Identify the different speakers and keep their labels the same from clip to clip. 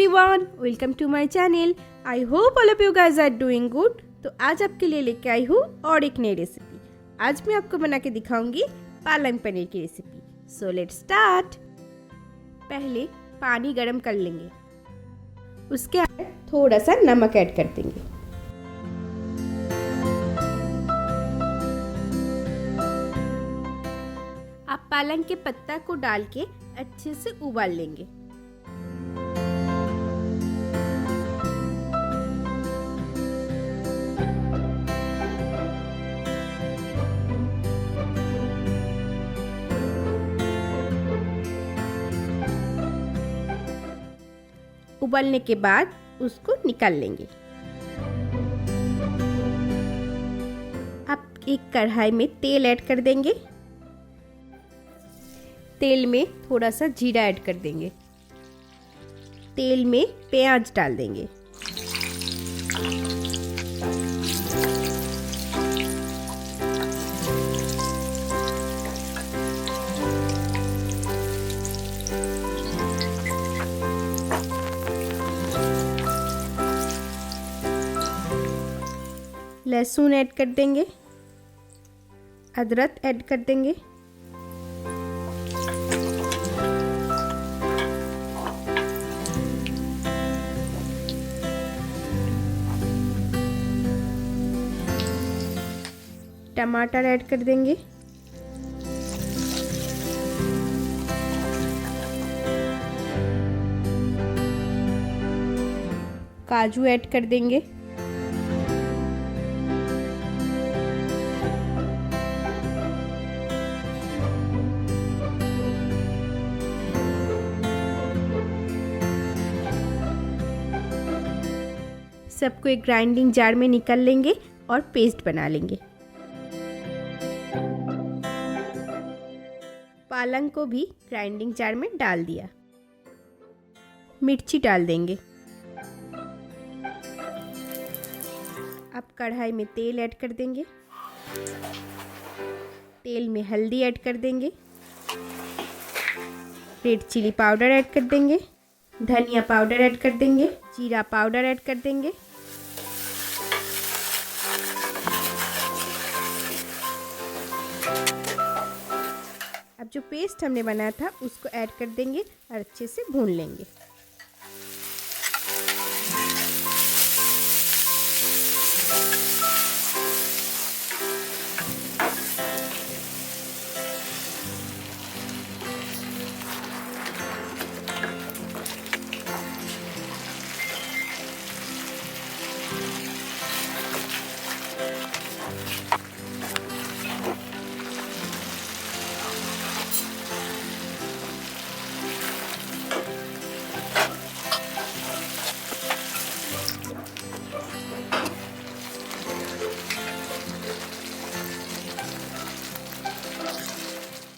Speaker 1: everyone, welcome to my channel. I hope all of you guys are doing good. तो आज आपके लिए लेके आई हूँ और एक नई रेसिपी। आज मैं आपको बना के दिखाऊंगी पालक पनीर की रेसिपी। So let's start. पहले पानी गरम कर लेंगे, उसके अंदर थोड़ा सा नमक ऐड कर देंगे। आप पालक के पत्ता को डाल के अच्छे से उबाल लेंगे। उबलने के बाद उसको निकाल लेंगे। अब एक कढ़ाई में तेल ऐड कर देंगे। तेल में थोड़ा सा जीरा ऐड कर देंगे। तेल में प्याज डाल देंगे। लहसुन ऐड कर देंगे। अदरक ऐड कर देंगे। टमाटर ऐड कर देंगे। काजू ऐड कर देंगे। सबको एक ग्राइंडिंग जार में निकाल लेंगे और पेस्ट बना लेंगे। पालक को भी ग्राइंडिंग जार में डाल दिया। मिर्ची डाल देंगे। अब कढ़ाई में तेल ऐड कर देंगे। तेल में हल्दी ऐड कर देंगे। रेड चिली पाउडर ऐड कर देंगे। धनिया पाउडर ऐड कर देंगे। जीरा पाउडर ऐड कर देंगे। अब जो पेस्ट हमने बनाया था उसको ऐड कर देंगे और अच्छे से भून लेंगे।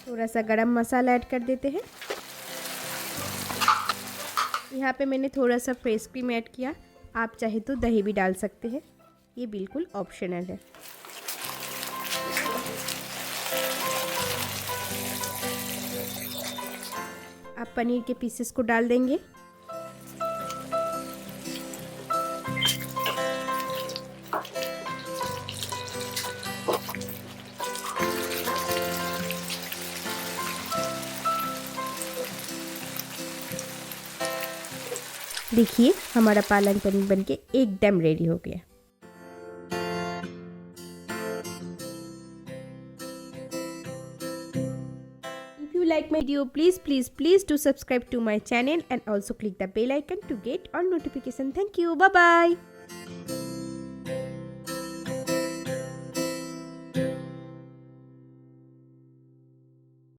Speaker 1: थोड़ा सा गरम मसाला ऐड कर देते हैं। यहाँ पे मैंने थोड़ा सा फ्रेश क्रीम ऐड किया। आप चाहे तो दही भी डाल सकते हैं, ये बिल्कुल ऑप्शनल है। आप पनीर के पीसेस को डाल देंगे। देखिए हमारा पालक पनीर बनके एकदम रेडी हो गया। If you like my video, please do subscribe to my channel and also click the bell icon to get all notification. Thank you. Bye bye.